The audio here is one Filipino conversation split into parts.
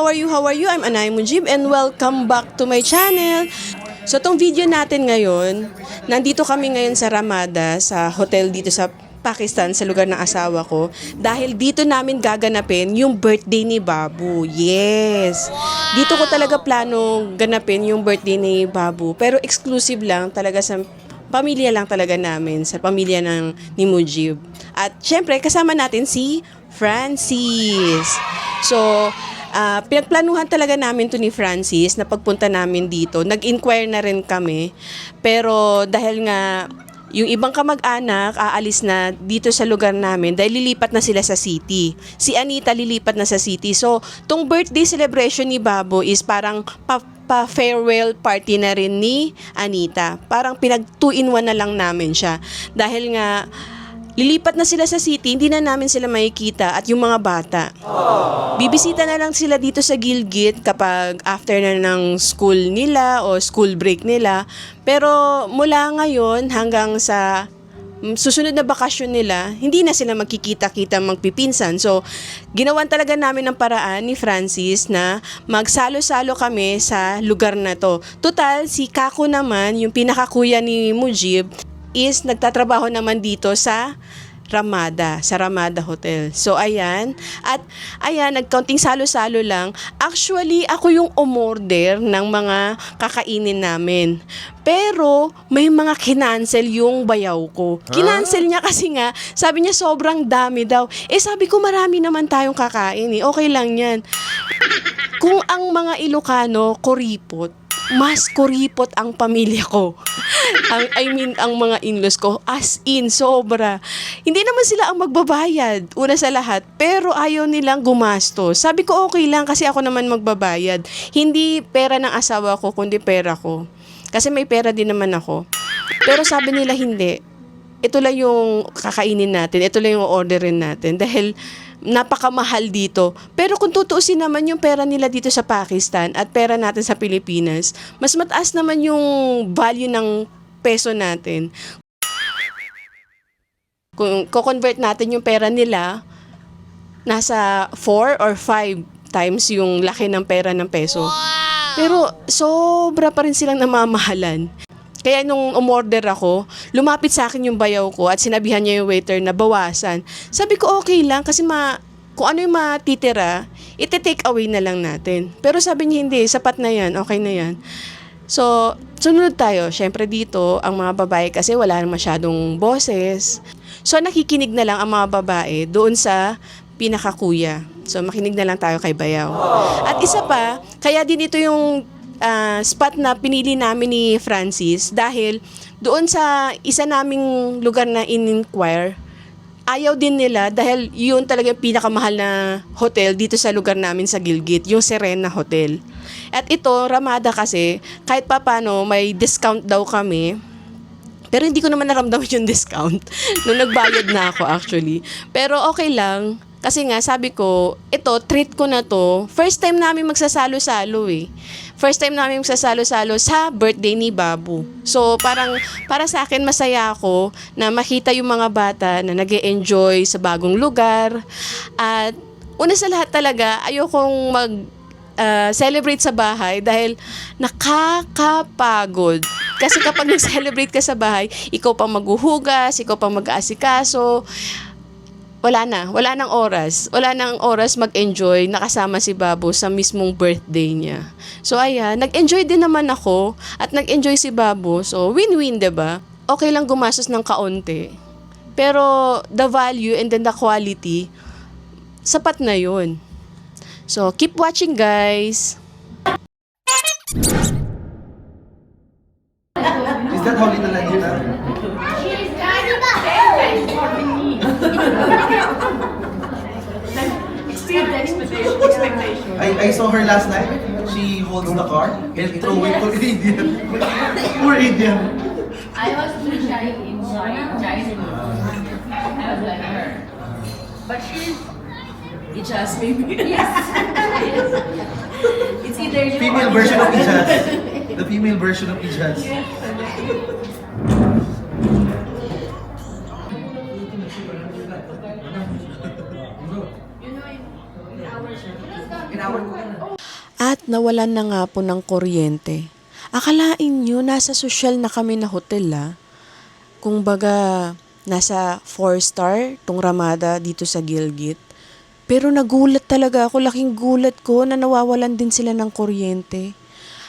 how are you? How are you? I'm Anay Mujib and welcome back to my channel. So, tong video natin ngayon, nandito kami ngayon sa Ramada, sa hotel dito sa Pakistan, sa lugar ng asawa ko. Dahil dito namin gaganapin yung birthday ni Babu. Yes! Dito ko talaga plano ganapin yung birthday ni Babu. Pero exclusive lang talaga sa pamilya lang talaga namin, sa pamilya ni Mujib. At syempre, kasama natin si Francis. So, pinagplanuhan talaga namin to ni Francis na pagpunta namin dito. Nag-inquire na rin kami. Pero dahil nga yung ibang kamag-anak aalis na dito sa lugar namin dahil lilipat na sila sa city. Si Anita lilipat na sa city. So, tong birthday celebration ni Babu is parang pa-farewell party na rin ni Anita. Parang pinag 2-in-1 na lang namin siya. Dahil nga lilipat na sila sa city, hindi na namin sila makikita at yung mga bata. Bibisita na lang sila dito sa Gilgit kapag after na ng school nila o school break nila. Pero mula ngayon hanggang sa susunod na bakasyon nila, hindi na sila magkikita-kita, magpipinsan. So, ginawan talaga namin ng paraan ni Francis na magsalo-salo kami sa lugar na to. Total, si Kako naman, yung pinakakuya ni Mujib, is nagtatrabaho naman dito sa Ramada Hotel. So, ayan. At, ayan, nagkaunting salo-salo lang. Actually, ako yung umorder ng mga kakainin namin. Pero, may mga kinancel yung bayaw ko. Kinancel niya kasi nga, sabi niya sobrang dami daw. Eh, sabi ko marami naman tayong kakain eh. Okay lang yan. Kung ang mga Ilocano, kuripot, mas kuripot ang pamilya ko. Ang mga in-laws ko, as in, sobra. Hindi naman sila ang magbabayad, una sa lahat, pero ayaw nilang gumastos. Sabi ko, okay lang, kasi ako naman magbabayad. Hindi pera ng asawa ko, kundi pera ko. Kasi may pera din naman ako. Pero sabi nila, hindi. Ito lang yung kakainin natin, ito lang yung orderin natin. Dahil napakamahal dito. Pero kung tutuusin naman yung pera nila dito sa Pakistan at pera natin sa Pilipinas, mas mataas naman yung value ng peso natin. Kung ko-convert natin yung pera nila, nasa 4 or 5 times yung laki ng pera ng peso. Pero sobra pa rin silang namamahalan. Kaya nung umorder ako, lumapit sa akin yung bayaw ko at sinabihan niya yung waiter na bawasan. Sabi ko okay lang kasi kung ano yung matitira, iti-take away na lang natin. Pero sabi niya hindi, sapat na yan, okay na yan. So, sunod tayo. Siyempre dito, ang mga babae kasi wala nang masyadong boses. So, nakikinig na lang ang mga babae doon sa pinakakuya. So, makinig na lang tayo kay bayaw. At isa pa, kaya din ito yung spot na pinili namin ni Francis dahil doon sa isa naming lugar na in-inquire, ayaw din nila dahil yun talaga yung pinakamahal na hotel dito sa lugar namin sa Gilgit, yung Serena Hotel. At ito, Ramada kasi, kahit papano may discount daw kami. Pero hindi ko naman naramdaman yung discount nung nagbayad na ako actually. Pero okay lang. Kasi nga, sabi ko, ito, treat ko na to. First time namin magsasalo-salo eh. First time namin magsasalo-salo sa birthday ni Babu. So, para sa akin, masaya ako na makita yung mga bata na nag-e-enjoy sa bagong lugar. At una sa lahat talaga, ayokong celebrate sa bahay dahil nakakapagod. Kasi kapag nag-celebrate ka sa bahay, ikaw pang maghuhugas, ikaw pang mag-aasikaso, wala nang oras mag-enjoy nakasama si Babu sa mismong birthday niya. So ayan, nag-enjoy din naman ako at nag-enjoy si Babu. So win-win, 'di ba? Okay lang gumastos ng kaunti. Pero the value and then the quality, sapat na 'yun. So keep watching, guys. Is that how little Anita? Exceed the expectation. I saw her last night. She holds the car and throw it to Indian. Poor Indian. I was too shy in Chinese. I was like her. But she's Ijaz maybe. Yes. It's either you Female or version of Ijaz. Ijaz. The female version of Ijaz. Yes. At nawalan na nga po ng kuryente. Akalain nyo, nasa sosyal na kami na hotel Kung baga, nasa 4-star tong Ramada dito sa Gilgit. Pero nagulat talaga ako, laking gulat ko na nawawalan din sila ng kuryente.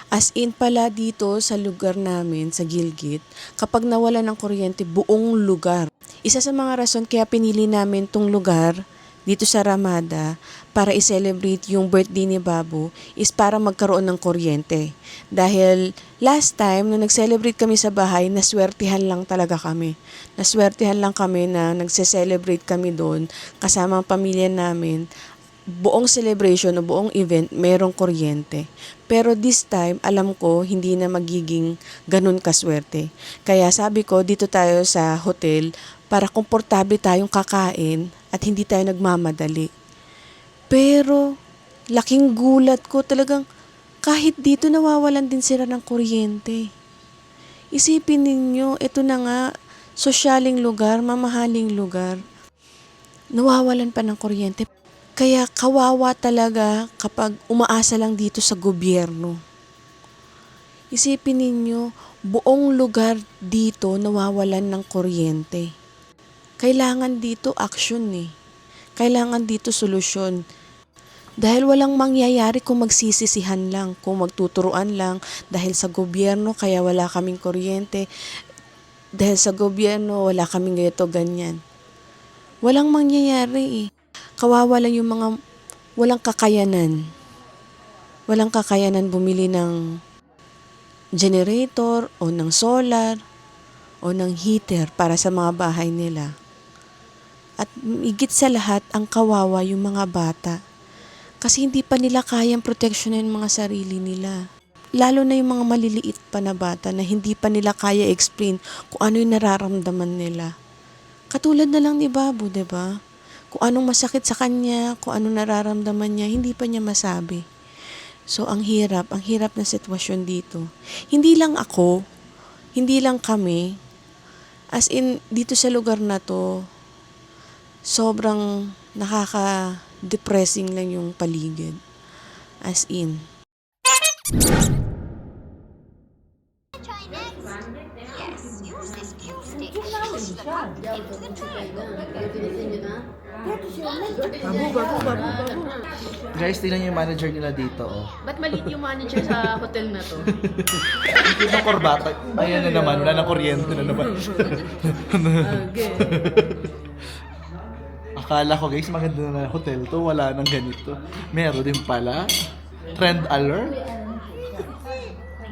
As in pala dito sa lugar namin, sa Gilgit, kapag nawala ng kuryente, buong lugar. Isa sa mga rason kaya pinili namin tong lugar dito sa Ramada para i-celebrate yung birthday ni Babu is para magkaroon ng kuryente. Dahil last time na nag-celebrate kami sa bahay, naswertihan lang talaga kami. Naswertihan lang kami na nagse-celebrate kami doon kasama ang pamilya namin. Buong celebration o buong event, mayroong kuryente. Pero this time, alam ko, hindi na magiging ganun kaswerte. Kaya sabi ko, dito tayo sa hotel para komportable tayong kakain at hindi tayo nagmamadali. Pero, laking gulat ko talagang kahit dito nawawalan din sila ng kuryente. Isipin ninyo, ito na nga, sosyaling lugar, mamahaling lugar. Nawawalan pa ng kuryente. Kaya kawawa talaga kapag umaasa lang dito sa gobyerno. Isipin ninyo, buong lugar dito nawawalan ng kuryente. Kailangan dito action Kailangan dito solusyon. Dahil walang mangyayari kung magsisisihan lang, kung magtuturuan lang dahil sa gobyerno kaya wala kaming kuryente. Dahil sa gobyerno wala kaming ganito, ganyan. Walang mangyayari Kawawa lang yung mga walang kakayanan. Walang kakayanan bumili ng generator o ng solar o ng heater para sa mga bahay nila. At higit sa lahat, ang kawawa yung mga bata. Kasi hindi pa nila kayang proteksyonan yung mga sarili nila. Lalo na yung mga maliliit pa na bata na hindi pa nila kaya explain kung ano yung nararamdaman nila. Katulad na lang ni Babu, 'di ba? Kung anong masakit sa kanya, kung anong nararamdaman niya, hindi pa niya masabi. So, ang hirap na sitwasyon dito. Hindi lang ako, hindi lang kami, as in, dito sa lugar na to, sobrang nakaka-depressing lang yung paligid. As in. Guys, tingnan niyo yung manager nila dito, Ba't maliit yung manager sa hotel na to? Yung mga korbata. Ayan na naman, wala na kuryente na naman. Okay. Akala ko guys, maganda na hotel to, wala nang ganito. Meron din pala. Trend alert.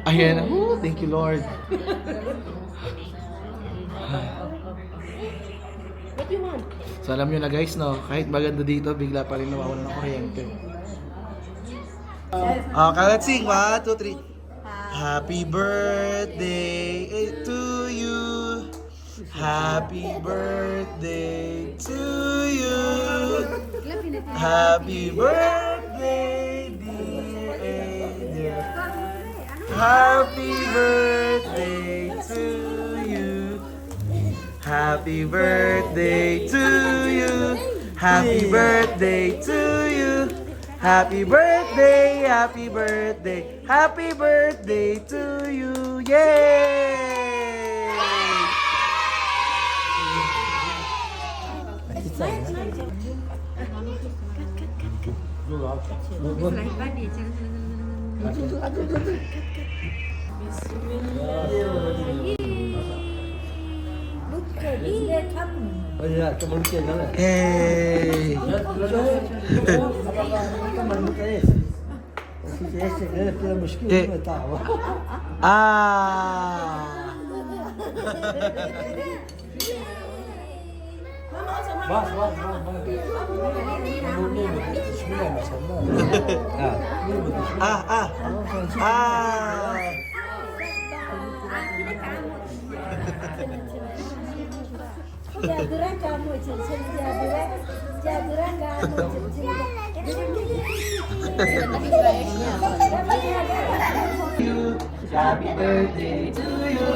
Ayan, thank you Lord. What do you want? So alam nyo na guys, no, kahit maganda dito, bigla pa rin nawawala ng kuryente. Okay, let's sing. 1, 2, 3. Happy birthday to you. Happy birthday to you. Happy birthday, dear Angel. Happy birthday to you. Happy birthday to you. Happy birthday to you. Happy birthday, happy birthday, happy birthday to you. Yay! Hey! Happy birthday to you.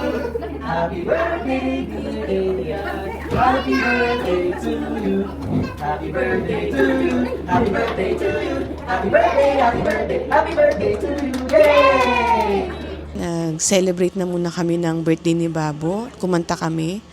Happy birthday, dear Elian. Happy birthday to you. Happy birthday to you. Happy birthday to you. Happy birthday, happy birthday, happy birthday to you. Yay! Nag-celebrate na muna kami ng birthday ni Babo. Kumanta kami.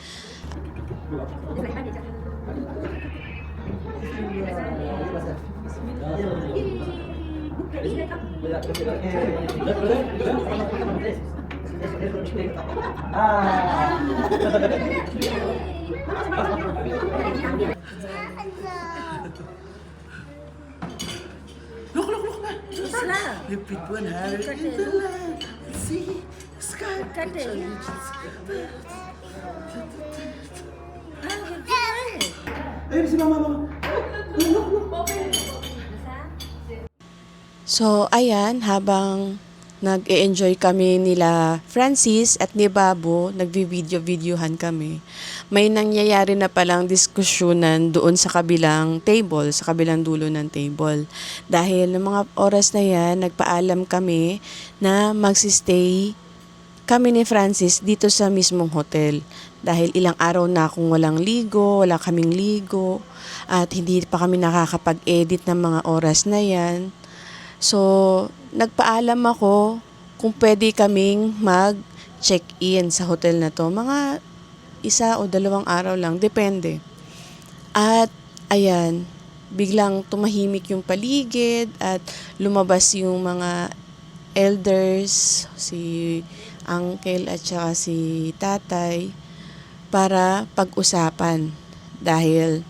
Look, look, look, man. Repeat 100 in the land. See, sky. Ayun si mama, mama. So, ayan, habang nag-e-enjoy kami nila Francis at ni Babo, nagvi-video-videohan kami. May nangyayari na palang diskusyonan doon sa kabilang table, sa kabilang dulo ng table. Dahil ng mga oras na yan, nagpaalam kami na magsistay kami ni Francis dito sa mismong hotel. Dahil ilang araw na akong walang ligo, wala kaming ligo, at hindi pa kami nakakapag-edit ng mga oras na yan. So, nagpaalam ako kung pwede kaming mag-check-in sa hotel na to. Mga 1 o 2 araw lang, depende. At, ayan, biglang tumahimik yung paligid at lumabas yung mga elders, si uncle at saka si tatay, para pag-usapan. Dahil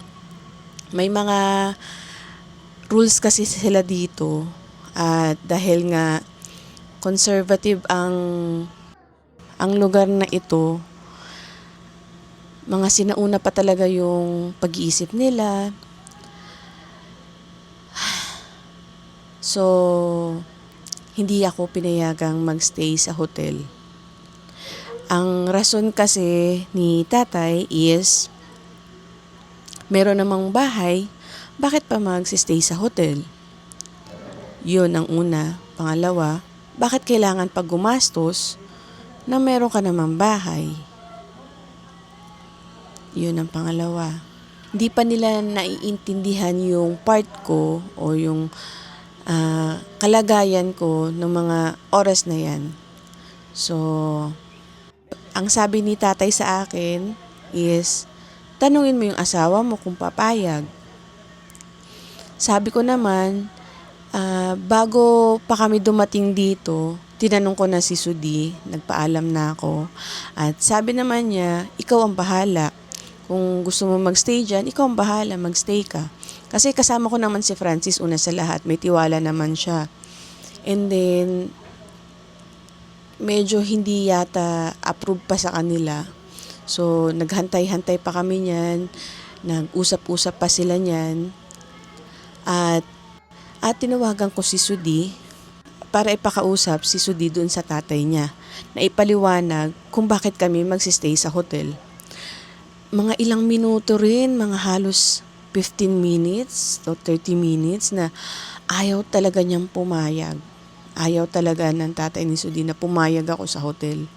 may mga rules kasi sila dito. At dahil nga conservative ang lugar na ito, mga sinauna pa talaga yung pag-iisip nila. So, hindi ako pinayagang magstay sa hotel. Ang rason kasi ni tatay is, meron namang bahay, bakit pa magsistay sa hotel? Yun ang una. Pangalawa, bakit kailangan pag gumastos na meron ka namang bahay? Yun ang pangalawa. Hindi pa nila naiintindihan yung part ko o yung kalagayan ko ng mga oras na yan. So, ang sabi ni tatay sa akin is, tanungin mo yung asawa mo kung papayag. Sabi ko naman, bago pa kami dumating dito, tinanong ko na si Sudi, nagpaalam na ako. At sabi naman niya, ikaw ang bahala. Kung gusto mo magstay dyan, ikaw ang bahala, magstay ka. Kasi kasama ko naman si Francis una sa lahat, may tiwala naman siya. And then, medyo hindi yata approve pa sa kanila. So, naghantay-hantay pa kami niyan, nag-usap-usap pa sila niyan. At tinawagan ko si Sudi para ipakausap si Sudi doon sa tatay niya na ipaliwanag kung bakit kami magsistay sa hotel. Mga ilang minuto rin, mga halos 15 minutes to 30 minutes na ayaw talaga niyang pumayag. Ayaw talaga ng tatay ni Sudi na pumayag ako sa hotel.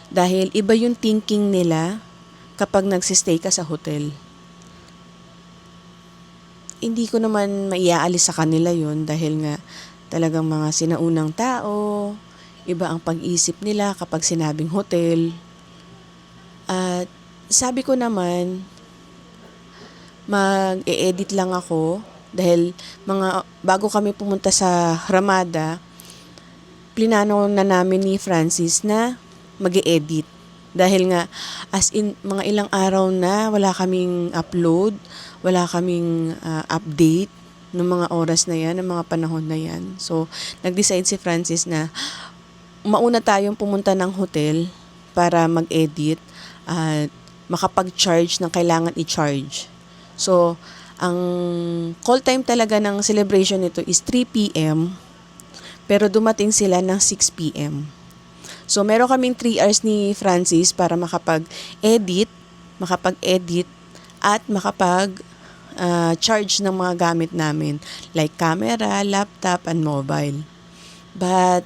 Dahil iba yung thinking nila kapag nagsistay ka sa hotel. Hindi ko naman maiaalis sa kanila yon dahil nga talagang mga sinaunang tao, iba ang pag-isip nila kapag sinabing hotel. At sabi ko naman, mag-e-edit lang ako dahil bago kami pumunta sa Ramada, plinano na namin ni Francis na mag-e-edit. Dahil nga, as in, mga ilang araw na wala kaming upload, wala kaming update ng mga oras na yan, ng mga panahon na yan. So, nag-decide si Francis na mauna tayong pumunta ng hotel para mag-edit at makapag-charge ng kailangan i-charge. So, ang call time talaga ng celebration nito is 3 p.m. pero dumating sila ng 6 p.m. So, meron kaming 3 hours ni Francis para makapag-edit at charge ng mga gamit namin like camera, laptop, and mobile. But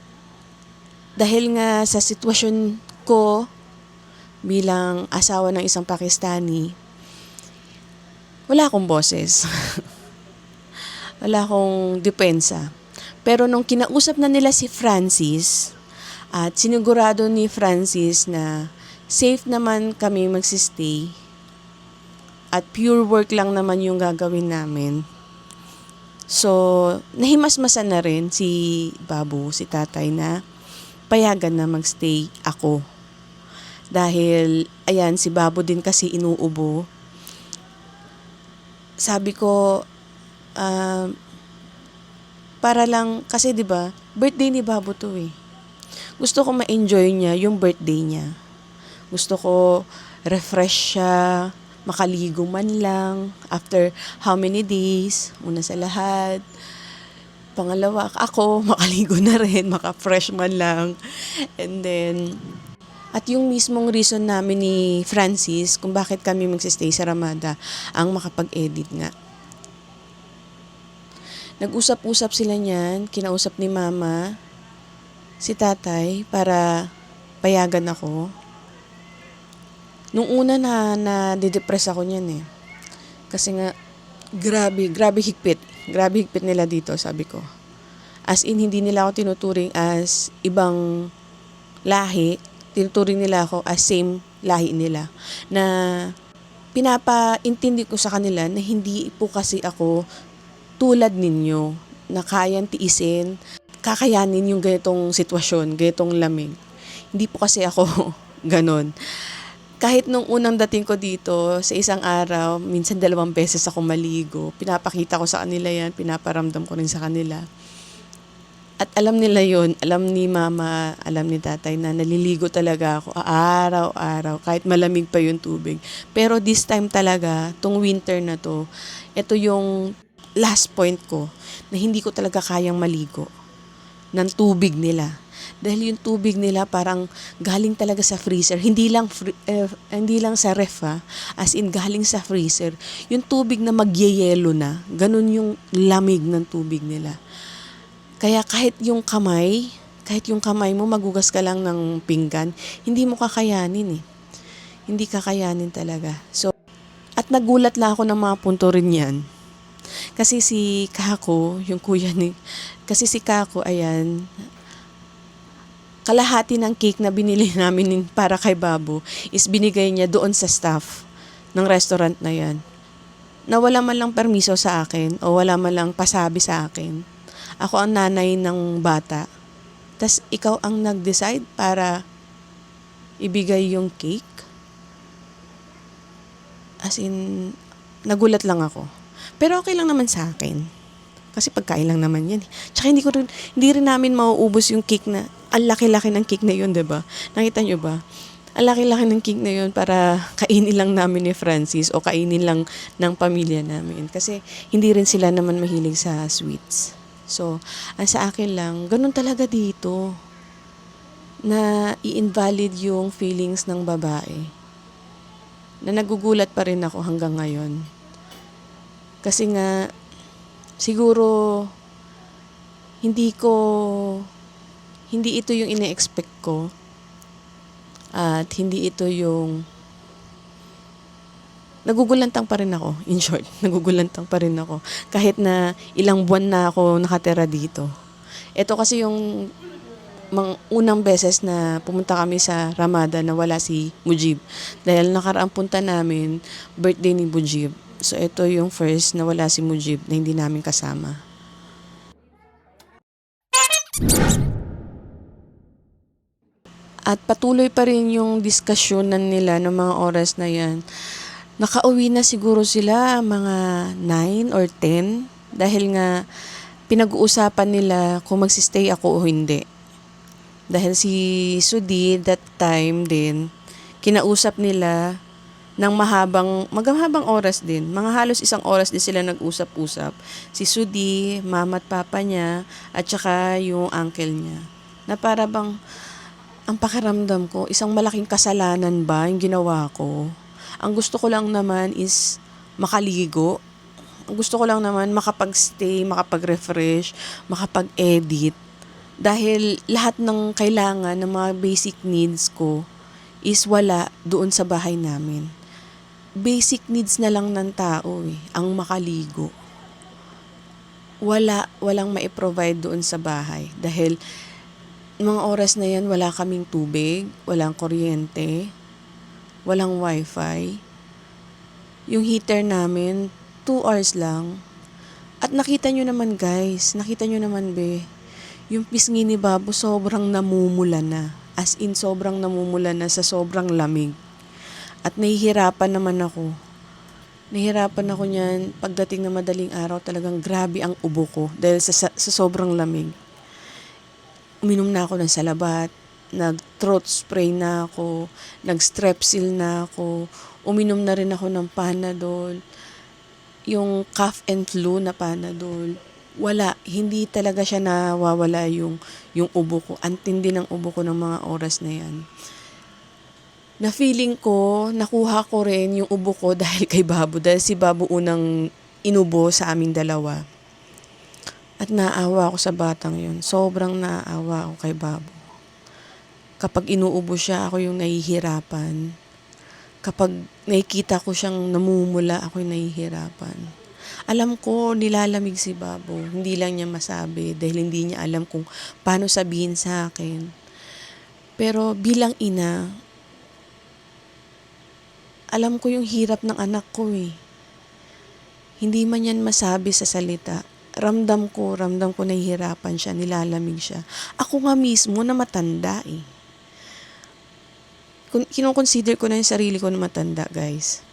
dahil nga sa sitwasyon ko bilang asawa ng isang Pakistani, wala akong boses. Wala akong depensa. Pero nung kinausap na nila si Francis, at sinigurado ni Francis na safe naman kami magsistay, at pure work lang naman yung gagawin namin. So, nahimasmasan na rin si Babu, si tatay, na payagan na magstay ako. Dahil, ayan, si Babu din kasi inuubo. Sabi ko, para lang, kasi 'di ba, birthday ni Babu to eh. Gusto ko ma-enjoy niya yung birthday niya. Gusto ko refresh siya, makaligo man lang after how many days, una sa lahat. Pangalawa, ako makaligo na rin, maka-fresh man lang. And then, at yung mismong reason namin ni Francis kung bakit kami magsistay sa Ramada, ang makapag-edit nga. Nag-usap-usap sila niyan, kinausap ni mama, si tatay, para payagan ako. Nung una na-depress ako niyan eh. Kasi nga, grabe higpit. Grabe higpit nila dito, sabi ko. As in, hindi nila ako tinuturing as ibang lahi. Tinuturing nila ako as same lahi nila. Na pinapaintindi ko sa kanila na hindi po kasi ako tulad ninyo na kayang tiisin, kakayanin yung ganitong sitwasyon, ganitong lamig. Hindi po kasi ako ganon. Kahit nung unang dating ko dito, sa isang araw, minsan 2 beses ako maligo. Pinapakita ko sa kanila yan, pinaparamdam ko rin sa kanila. At alam nila yun, alam ni mama, alam ni tatay na naliligo talaga ako araw-araw, kahit malamig pa yung tubig. Pero this time talaga, tong winter na to, ito yung last point ko, na hindi ko talaga kayang maligo ng tubig nila. Dahil yung tubig nila parang galing talaga sa freezer. Hindi lang sa ref ha, as in galing sa freezer. Yung tubig na magyeyelo na, ganun yung lamig ng tubig nila. Kaya kahit yung kamay mo, magugas ka lang ng pinggan, hindi mo kakayanin eh. Hindi kakayanin talaga. So, at nagulat lang ako ng mga punto rin yan. Kasi si Kako, yung kuya ni, kasi si Kako, ayan, kalahati ng cake na binili namin para kay Babu is binigay niya doon sa staff ng restaurant na yan. Na wala man lang permiso sa akin o wala man lang pasabi sa akin. Ako ang nanay ng bata. Tas ikaw ang nag-decide para ibigay yung cake. As in, nagulat lang ako. Pero okay lang naman sa akin. Kasi pagkain lang naman yan. Tsaka hindi rin namin mauubos yung cake na, ang laki-laki ng cake na yun, diba? Nakita nyo ba? Ang laki-laki ng cake na yun para kainin lang namin ni Francis o kainin lang ng pamilya namin. Kasi hindi rin sila naman mahilig sa sweets. So, ang sa akin lang, ganun talaga dito. Na i-invalid yung feelings ng babae. Na nagugulat pa rin ako hanggang ngayon. Kasi nga, siguro, hindi ito yung ine-expect ko. At hindi ito yung, nagugulantang pa rin ako. In short, nagugulantang pa rin ako. Kahit na ilang buwan na ako nakatira dito. Ito kasi yung unang beses na pumunta kami sa Ramada na wala si Mujib. Dahil nakaraang punta namin, birthday ni Mujib. So ito yung first na wala si Mujib na hindi namin kasama. At patuloy pa rin yung diskusyonan nila ng mga oras na yan. Nakauwi na siguro sila mga 9 or 10 dahil nga pinag-uusapan nila kung magsistay ako o hindi. Dahil si Sudi that time din, kinausap nila ng maghahabang oras din. Mga halos 1 oras din sila nag-usap-usap. Si Sudi, mama at papa niya, at saka yung uncle niya. Na para bang, ang pakiramdam ko, isang malaking kasalanan ba yung ginawa ko? Ang gusto ko lang naman is makaligo. Ang gusto ko lang naman makapag-stay, makapag-refresh, makapag-edit. Dahil lahat ng kailangan ng mga basic needs ko, is wala doon sa bahay namin. Basic needs na lang ng tao ang makaligo. Walang mai-provide doon sa bahay dahil mga oras na yan wala kaming tubig, walang kuryente, walang wifi. Yung heater namin 2 hours lang. At nakita nyo naman guys, nakita nyo naman yung pisngi ni Babo sobrang namumula na. As in sobrang namumula na sa sobrang lamig. At nahihirapan naman ako. Nahihirapan ako niyan pagdating na madaling araw, talagang grabe ang ubo ko dahil sa sobrang lamig. Uminom na ako ng salabat, nag-throat spray na ako, nag-strepsil na ako, uminom na rin ako ng Panadol, yung cough and flu na Panadol. Wala, hindi talaga siya nawawala yung ubo ko. Ang tindi ng ubo ko ng mga oras na yan. Na feeling ko, nakuha ko rin yung ubo ko dahil kay Babo. Dahil si Babo unang inubo sa aming dalawa. At naawa ako sa batang yun. Sobrang naawa ako kay Babo. Kapag inuubo siya, ako yung nahihirapan. Kapag nakikita ko siyang namumula, ako yung nahihirapan. Alam ko, nilalamig si Babo. Hindi lang niya masabi dahil hindi niya alam kung paano sabihin sa akin. Pero bilang ina, alam ko yung hirap ng anak ko Hindi man yan masabi sa salita. Ramdam ko nahihirapan siya, nilalamig siya. Ako nga mismo na matanda Kinoconsider ko na yung sarili ko na matanda, guys.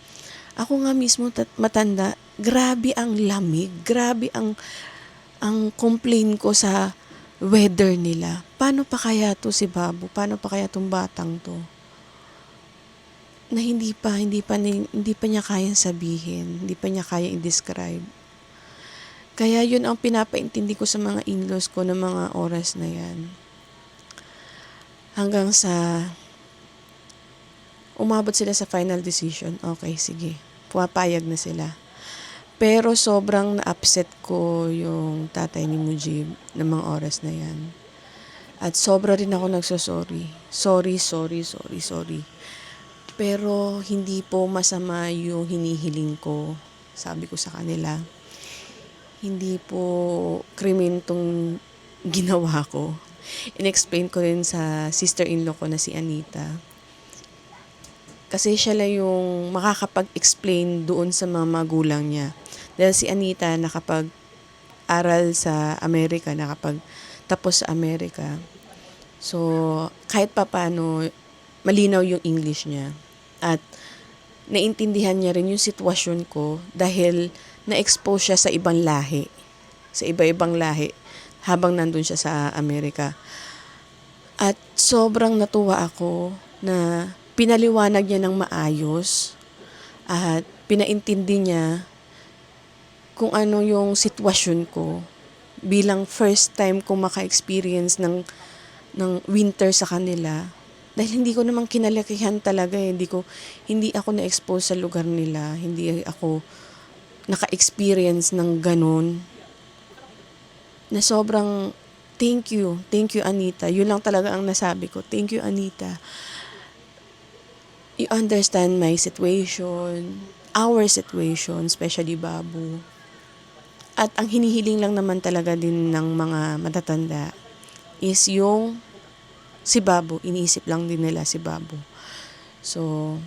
Ako nga mismo matanda, grabe ang lamig, grabe ang complain ko sa weather nila. Paano pa kaya to si Babo? Paano pa kaya tong batang to? Na hindi pa niya kayang sabihin, hindi pa niya kayang i-describe. Kaya yun ang pinapaintindi ko sa mga in-laws ko ng mga oras na yan. Hanggang sa umabot sila sa final decision. Okay, sige. Pumapayag na sila. Pero sobrang na-upset ko yung tatay ni Mujib ng mga oras na yan. At sobra rin ako nagsosorry. Sorry. Pero hindi po masama yung hinihiling ko. Sabi ko sa kanila. Hindi po krimen tong ginawa ko. In-explain ko rin sa sister-in-law ko na si Anita. Kasi siya lang yung makakapag-explain doon sa mga magulang niya. Dahil si Anita nakapag-aral sa Amerika, nakapag-tapos sa Amerika. So, kahit papaano, malinaw yung English niya. At naintindihan niya rin yung sitwasyon ko dahil na-expose siya sa ibang lahi. Sa iba-ibang lahi habang nandun siya sa Amerika. At sobrang natuwa ako na pinaliwanag niya ng maayos at pinaintindi niya kung ano yung sitwasyon ko bilang first time ko maka-experience ng winter sa kanila. Dahil hindi ko naman kinalakihan talaga hindi ako na-expose sa lugar nila, hindi ako naka-experience ng ganun. Na sobrang thank you Anita. Yun lang talaga ang nasabi ko. Thank you Anita. You understand my situation, our situation, especially Babu. At ang hinihiling lang naman talaga din ng mga matatanda is yung si Babu. Iniisip lang din nila si Babu. So,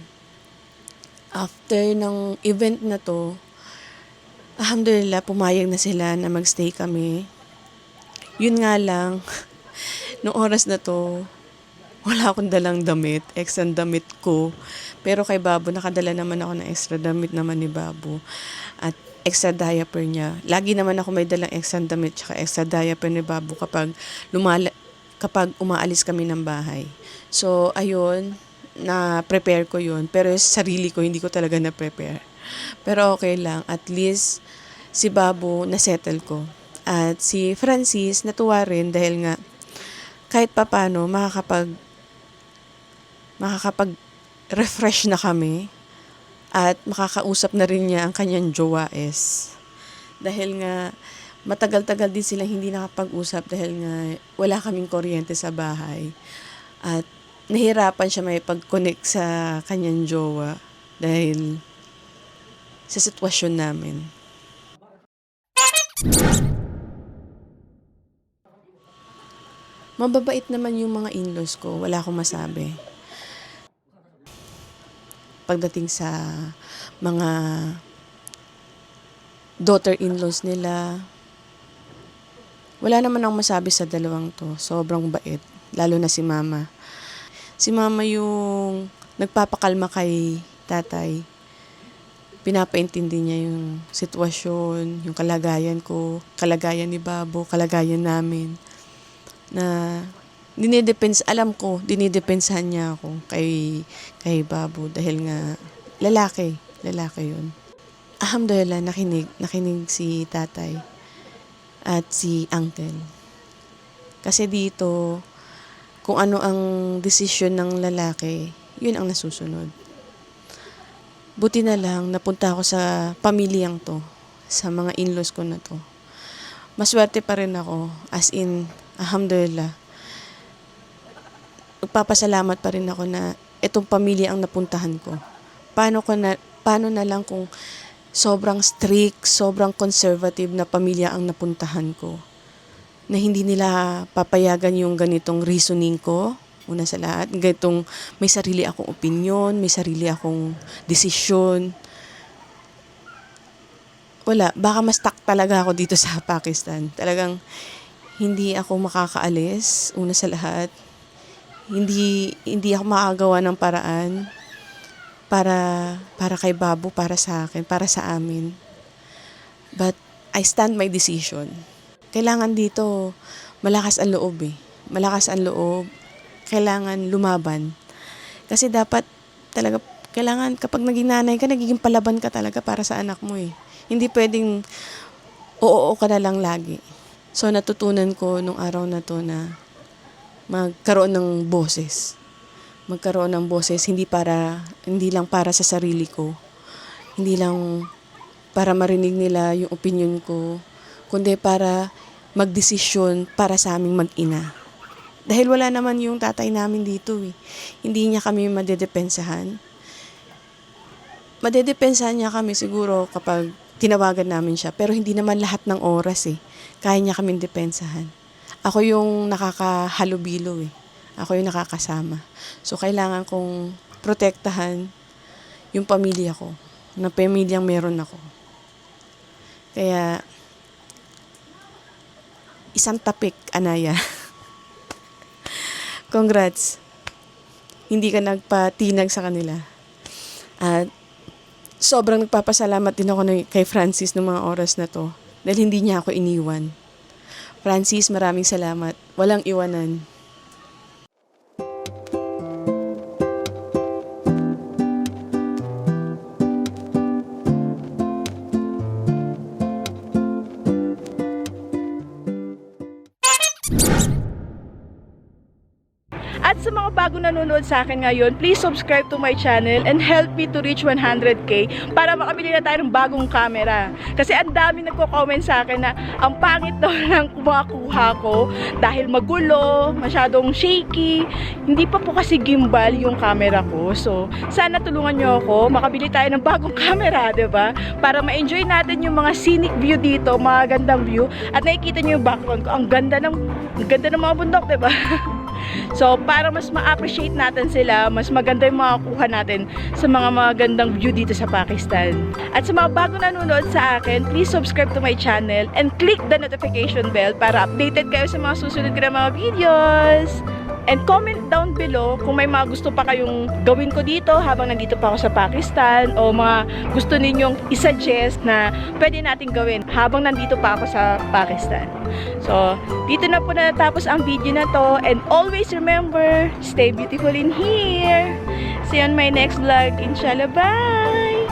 after ng event na to, alhamdulillah, pumayag na sila na magstay kami. Yun nga lang, noong oras na to, wala akong dalang damit, extra damit ko. Pero kay Babu, nakadala naman ako ng extra damit naman ni Babu. At extra diaper niya. Lagi naman ako may dalang extra damit tsaka extra diaper ni Babu kapag umaalis kami ng bahay. So, ayun, na-prepare ko yun. Pero sa sarili ko, hindi ko talaga na-prepare. Pero okay lang. At least, si Babu, na-settle ko. At si Francis, natuwa rin dahil nga, kahit papano, makakapag-refresh na kami. At makakausap na rin niya ang kanyang jowa Dahil nga, matagal-tagal din sila hindi nakapag-usap dahil nga wala kaming kuryente sa bahay. At nahirapan siya may pag-connect sa kanyang jowa dahil sa sitwasyon namin. Mababait naman yung mga in-laws ko, wala akong masabi. Pagdating sa mga daughter-in-laws nila, wala naman akong masabi sa dalawang to. Sobrang bait, lalo na si mama. Si mama yung nagpapakalma kay tatay. Pinapaintindi niya yung sitwasyon, yung kalagayan ko, kalagayan ni Babo, kalagayan namin. Na alam ko, dinidepensahan niya ako kay Babo dahil nga lalaki yun. Alhamdulillah, nakinig si tatay at si uncle. Kasi dito, kung ano ang desisyon ng lalaki, yun ang nasusunod. Buti na lang, napunta ako sa pamilyang to, sa mga in-laws ko na to. Maswerte pa rin ako, as in, alhamdulillah. Nagpapasalamat pa rin ako na itong pamilya ang napuntahan ko. Paano na lang kung sobrang strict, sobrang conservative na pamilya ang napuntahan ko. Na hindi nila papayagan yung ganitong reasoning ko. Una sa lahat, ganitong may sarili akong opinion, may sarili akong desisyon. Wala, baka mas stuck talaga ako dito sa Pakistan. Talagang hindi ako makakaalis, una sa lahat. Hindi ako makagawa ng paraan para kay Babo, para sa akin, para sa amin. But I stand my decision. Kailangan dito malakas ang loob eh. Malakas ang loob. Kailangan lumaban. Kasi dapat talaga, kailangan kapag naging nanay ka, nagiging palaban ka talaga para sa anak mo eh. Hindi pwedeng oo ka na lang lagi. So natutunan ko nung araw na to na magkaroon ng boses. Magkaroon ng boses, hindi lang para sa sarili ko. Hindi lang para marinig nila yung opinion ko, kundi para magdesisyon para sa aming mag-ina. Dahil wala naman yung tatay namin dito eh. Hindi niya kami madedepensahan. Madedepensahan niya kami siguro kapag tinawagan namin siya. Pero hindi naman lahat ng oras eh. Kaya niya kaming depensahan. Ako yung nakakahalubilo eh. Ako yung nakakasama. So kailangan kong protektahan yung pamilya ko. Na pamilyang meron ako. Kaya isang tapik, Anaya. Congrats. Hindi ka nagpatinag sa kanila. At sobrang nagpapasalamat din ako kay Francis ng mga oras na to. Dahil hindi niya ako iniwan. Francis, maraming salamat. Walang iwanan. At sa mga bagong nanonood sa akin ngayon, please subscribe to my channel and help me to reach 100k para makabili na tayo ng bagong camera. Kasi ang dami nagko-comment sa akin na ang pangit daw ng kumakuha ko dahil magulo, masyadong shaky. Hindi pa po kasi gimbal yung camera ko. So, sana tulungan nyo ako, makabili tayo ng bagong camera, 'di ba? Para ma-enjoy natin yung mga scenic view dito, mga gandang view. At nakikita nyo yung background ko, ang ganda ng mga bundok, 'di ba? So, para mas ma-appreciate natin sila, mas maganda yung makakuha natin sa mga magandang view dito sa Pakistan. At sa mga bago nanonood sa akin, please subscribe to my channel and click the notification bell para updated kayo sa mga susunod ko na mga videos. And comment down below kung may mga gusto pa kayong gawin ko dito habang nandito pa ako sa Pakistan o mga gusto ninyong isuggest na pwede natin gawin habang nandito pa ako sa Pakistan. So, dito na po natapos ang video na to, and always remember, stay beautiful in here. See you on my next vlog, inshallah. Bye!